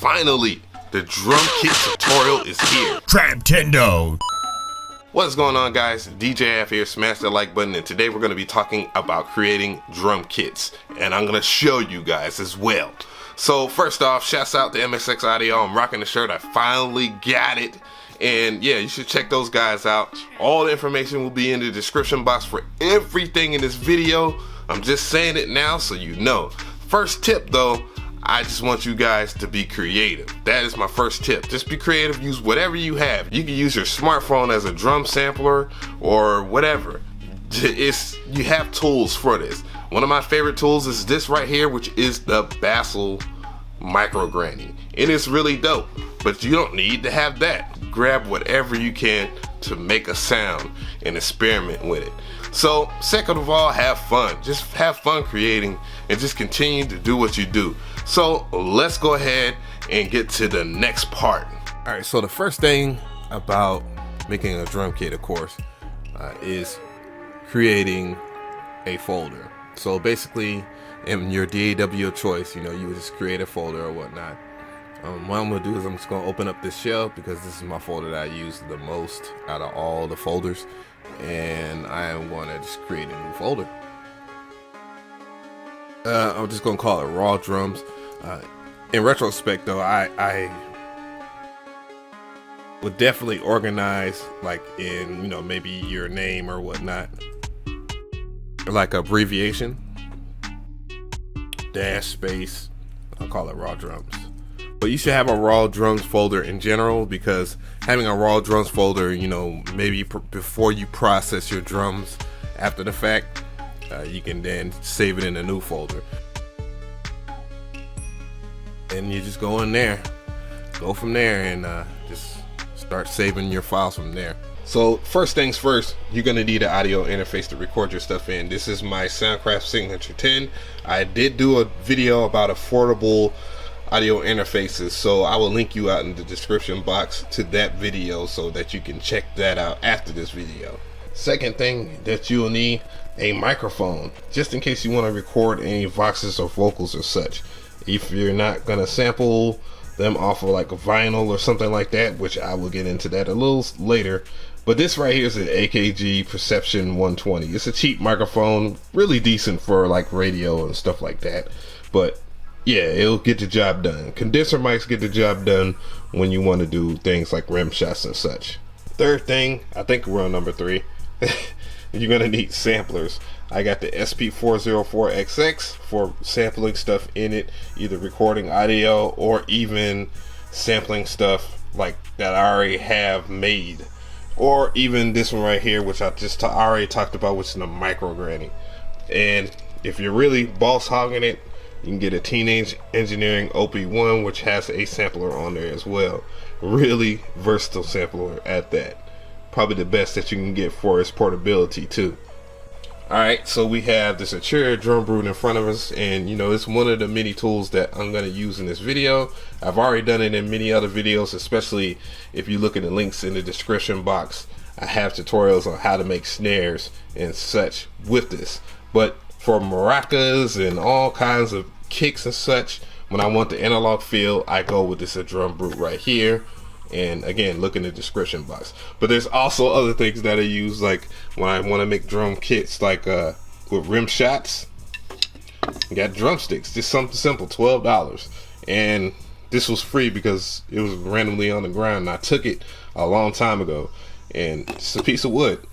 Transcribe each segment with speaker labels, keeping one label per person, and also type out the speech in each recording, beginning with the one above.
Speaker 1: finally, the drum kit tutorial is here.
Speaker 2: Traptendo.
Speaker 1: What's going on, guys? DJ F here. Smash the like button, and today we're going to be talking about creating drum kits, and I'm going to show you guys as well. So first off, shouts out to MXX Audio. I'm rocking the shirt. I finally got it. And yeah, you should check those guys out. All the information will be in the description box for everything in this video. I'm just saying it now so you know. First tip though, I just want you guys to be creative. That is my first tip. Just be creative, use whatever you have. You can use your smartphone as a drum sampler or whatever. You have tools for this. One of my favorite tools is this right here, which is the Bassel Micro Granny. It is really dope, but you don't need to have that. Grab whatever you can to make a sound and experiment with it. So second of all, have fun. Just have fun creating and just continue to do what you do. So let's go ahead and get to the next part. All right, so the first thing about making a drum kit, of course, is creating a folder. So basically, in your DAW of choice, you would just create a folder or whatnot. What I'm gonna do is I'm just gonna open up this shelf because this is my folder that I use the most out of all the folders, and I am gonna just create a new folder. I'm just gonna call it Raw Drums. In retrospect though, I would definitely organize like in maybe your name or whatnot, like abbreviation dash space. I'll call it Raw Drums. But you should have a Raw Drums folder in general, because having a Raw Drums folder, maybe before you process your drums after the fact, you can then save it in a new folder. And you just go in there, go from there, and just start saving your files from there. So first things first, you're gonna need an audio interface to record your stuff in. This is my Soundcraft Signature 10. I did do a video about affordable audio interfaces, so I will link you out in the description box to that video so that you can check that out after this video. Second thing that you'll need, a microphone, just in case you want to record any voxes or vocals or such. If you're not gonna sample them off of like a vinyl or something like that, which I will get into that a little later, but this right here is an AKG Perception 120. It's a cheap microphone, really decent for like radio and stuff like that, but yeah, it'll get the job done. Condenser mics get the job done when you want to do things like rim shots and such. Third thing, I think we're on number 3. You're gonna need samplers. I got the SP404XX for sampling stuff in it, either recording audio or even sampling stuff like that I already have made, or even this one right here, which I just already talked about, which is the Micro Granny. And if you're really boss hogging it, you can get a Teenage Engineering OP1, which has a sampler on there as well. Really versatile sampler at that. Probably the best that you can get for its portability too. Alright, so we have this Arturia Drumbrute in front of us, and it's one of the many tools that I'm going to use in this video. I've already done it in many other videos, especially if you look at the links in the description box. I have tutorials on how to make snares and such with this. But for maracas and all kinds of kicks and such, when I want the analog feel, I go with this Drumbrute right here. And again, look in the description box. But there's also other things that I use, like when I want to make drum kits, like with rim shots. You got drumsticks, just something simple, $12. And this was free because it was randomly on the ground, and I took it a long time ago. And it's a piece of wood,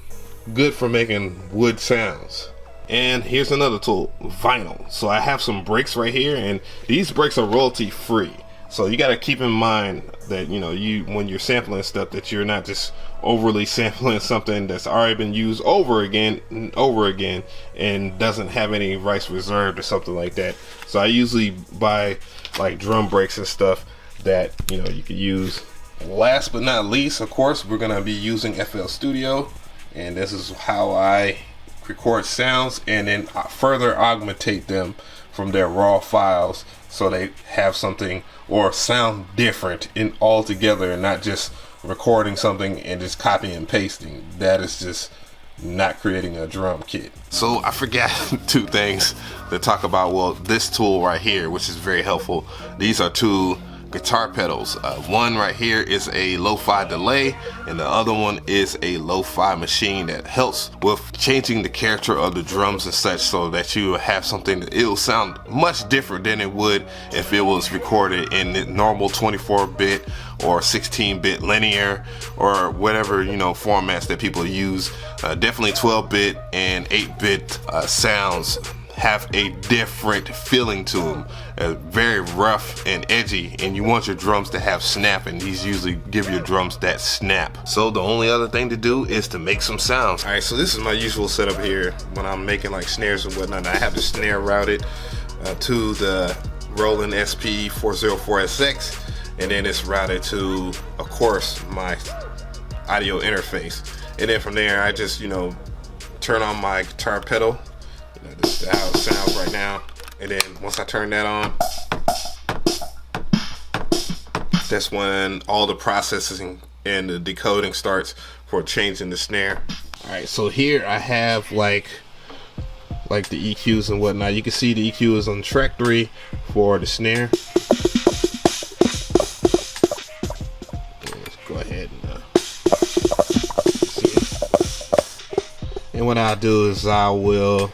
Speaker 1: good for making wood sounds. And here's another tool, vinyl. So I have some breaks right here, and these breaks are royalty free. So you got to keep in mind that when you're sampling stuff, that you're not just overly sampling something that's already been used over again and over again and doesn't have any rights reserved or something like that. So I usually buy like drum breaks and stuff that you could use. Last but not least, of course, we're gonna be using FL Studio, and this is how I record sounds and then further augmentate them from their raw files so they have something or sound different in altogether, and not just recording something and just copying and pasting. That is just not creating a drum kit. So I forgot 2 things to talk about. Well, this tool right here, which is very helpful. These are 2 guitar pedals. One right here is a lo-fi delay, and the other one is a lo-fi machine that helps with changing the character of the drums and such, so that you have something that it'll sound much different than it would if it was recorded in the normal 24-bit or 16-bit linear or whatever, you know, formats that people use. Definitely 12-bit and 8-bit sounds have a different feeling to them, very rough and edgy, and you want your drums to have snap, and these usually give your drums that snap. So the only other thing to do is to make some sounds. All right, so this is my usual setup here when I'm making like snares and whatnot. I have the snare routed to the Roland SP404SX, and then it's routed to, of course, my audio interface. And then from there, I just, you know, turn on my guitar pedal. This is how it sounds right now, and then once I turn that on, that's when all the processing and the decoding starts for changing the snare. Alright, so here I have like the EQs and whatnot. You can see the EQ is on track 3 for the snare. Let's go ahead and see it. And what I'll do is I will,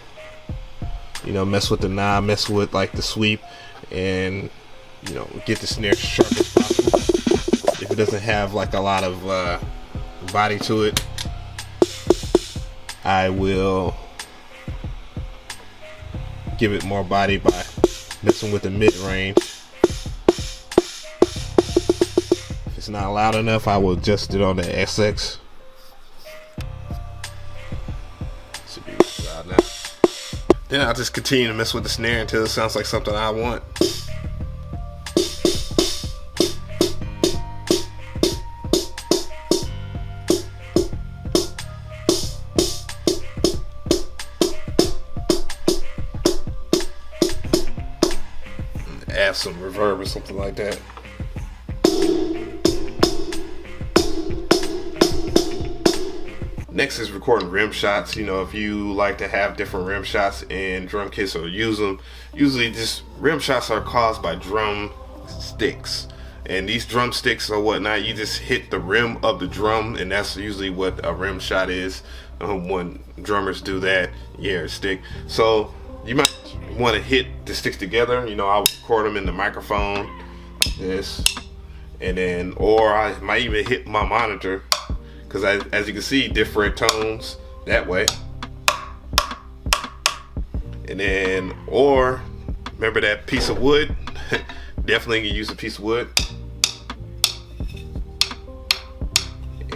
Speaker 1: you know, mess with the knob, mess with like the sweep, and, you know, get the snare sharp as possible. If it doesn't have like a lot of body to it, I will give it more body by messing with the mid-range. If it's not loud enough, I will adjust it on the SX. Should be loud now. Then I'll just continue to mess with the snare until it sounds like something I want. Add some reverb or something like that. Next is recording rim shots. You know, if you like to have different rim shots in drum kits or use them, usually just rim shots are caused by drum sticks. And these drumsticks or whatnot, you just hit the rim of the drum, and that's usually what a rim shot is. When drummers do that, yeah, a stick. So you might want to hit the sticks together. You know, I'll record them in the microphone like this, and then, or I might even hit my monitor, because as you can see, different tones that way. And then, or remember that piece of wood? Definitely can use a piece of wood,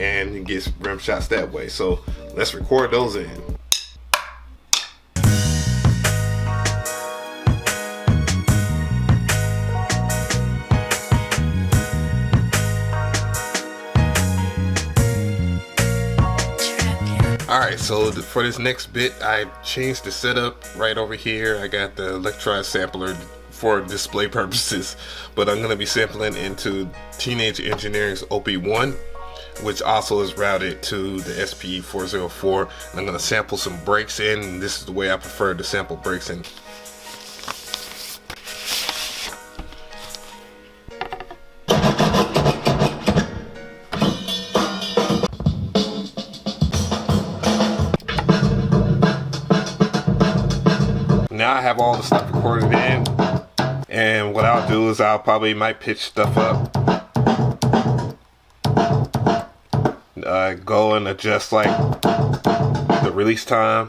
Speaker 1: and you get rim shots that way. So let's record those in. Alright, so for this next bit, I changed the setup right over here. I got the electronic sampler for display purposes, but I'm going to be sampling into Teenage Engineering's OP1, which also is routed to the SP404. And I'm going to sample some breaks in, and this is the way I prefer to sample breaks in. Now I have all the stuff recorded in, and what I'll do is I'll probably might pitch stuff up, go and adjust like the release time.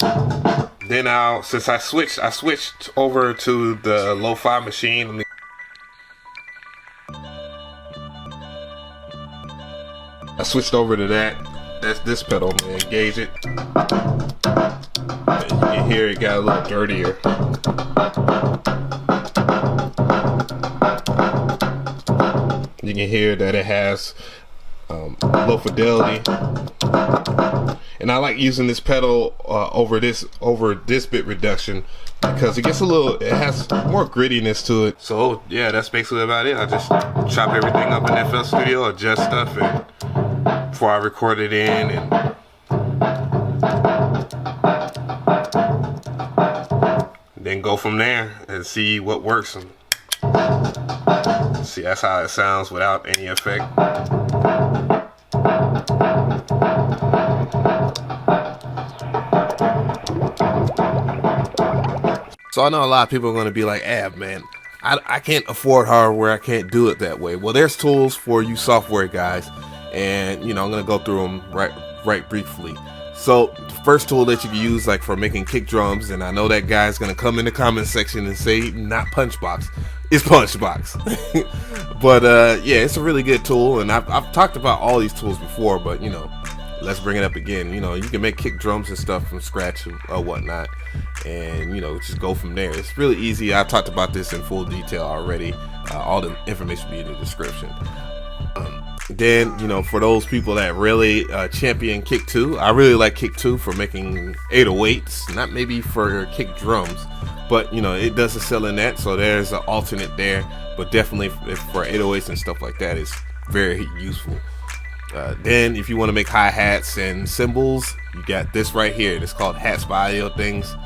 Speaker 1: Then since I switched over to the lo-fi machine. I switched over to that. That's this pedal. I'm gonna engage it. And you can hear it got a little dirtier. You can hear that it has low fidelity, and I like using this pedal over this bit reduction because it gets it has more grittiness to it. So yeah, that's basically about it. I just chop everything up in FL Studio, adjust stuff, and before I record it in, and then go from there and see what works and see See, that's how it sounds without any effect. So I know a lot of people are going to be like, man, I can't afford hardware. I can't do it that way. Well, there's tools for you software guys, and I'm going to go through them right briefly. So the first tool that you can use, like for making kick drums, and I know that guy's going to come in the comment section and say not Punchbox, it's Punchbox. But yeah, it's a really good tool, and I've talked about all these tools before, but let's bring it up again. You can make kick drums and stuff from scratch or whatnot, and just go from there. It's really easy. I talked about this in full detail already. All the information will be in the description. Then for those people that really champion kick 2, I really like kick 2 for making 808s, not maybe for kick drums, but it does excel in that, so there's an alternate there. But definitely for 808s and stuff like that, it's very useful. Then if you want to make hi-hats and cymbals, you got this right here. It's called Hats by Audio Things.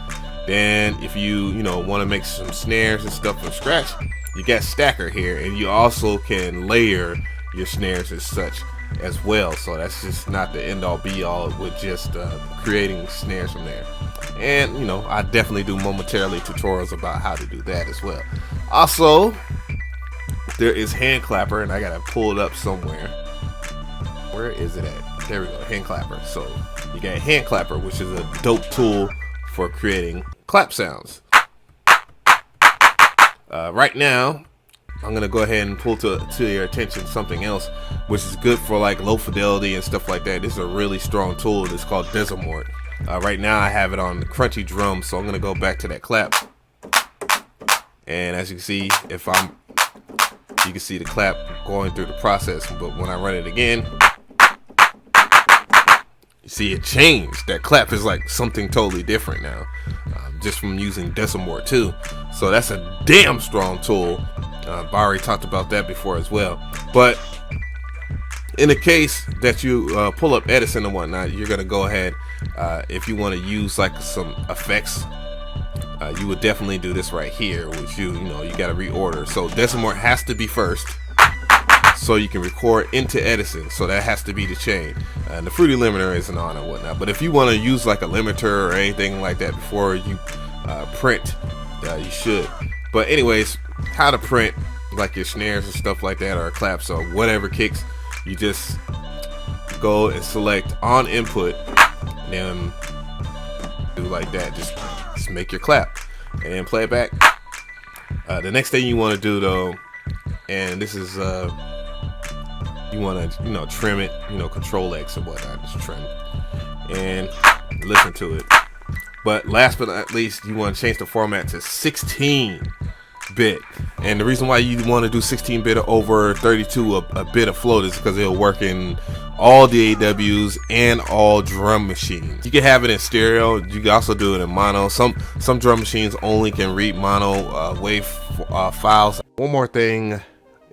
Speaker 1: Then if you want to make some snares and stuff from scratch, you got Stacker here, and you also can layer your snares as such as well. So that's just not the end all be all with just creating snares from there. And I definitely do momentarily tutorials about how to do that as well. Also, there is Hand Clapper, and I gotta pull it up somewhere. Where is it at? There we go, Hand Clapper. So you got Hand Clapper, which is a dope tool for creating clap sounds. Right now, I'm gonna go ahead and pull to your attention something else, which is good for like low fidelity and stuff like that. This is a really strong tool. It's called Desmort. Right now I have it on the crunchy drum, so I'm gonna go back to that clap. And as you can see, you can see the clap going through the process. But when I run it again, you see it changed. That clap is like something totally different now, just from using Desmort 2. So that's a damn strong tool. I've already talked about that before as well. But in the case that you pull up Edison and whatnot, you're gonna go ahead, if you want to use like some effects, you would definitely do this right here, which you got to reorder. So Desmort has to be first, so you can record into Edison. So that has to be the chain. And the Fruity Limiter isn't on and whatnot. But if you want to use like a limiter or anything like that before you print, you should. But anyways, how to print like your snares and stuff like that, or claps or whatever kicks, you just go and select on input, and then do like that. Just make your clap and then play it back. The next thing you want to do though, and this is you want to trim it, control X or whatnot, just trim and listen to it. But last but not least, you want to change the format to 16-bit. And the reason why you want to do 16-bit over 32 a bit of float is because it'll work in all the AWs and all drum machines. You can have it in stereo. You can also do it in mono. Some drum machines only can read mono wave files. One more thing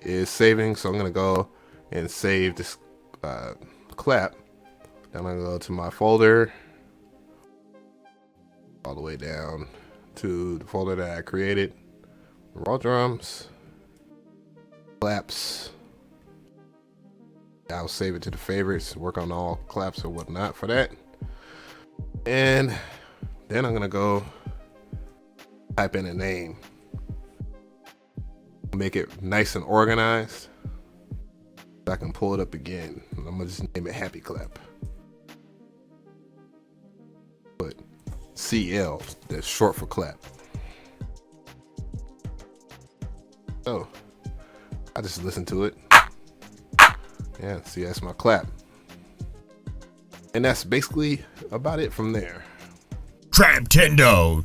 Speaker 1: is saving. So I'm gonna go and save this clap. Then I'm gonna go to my folder, all the way down to the folder that I created. Raw drums, claps. I'll save it to the favorites, work on all claps or whatnot for that. And then I'm gonna go type in a name, make it nice and organized. I can pull it up again. I'm gonna just name it Happy Clap. But CL, that's short for clap. So I just listen to it. Yeah, see, that's my clap. And that's basically about it from there.
Speaker 2: Trap Tendo.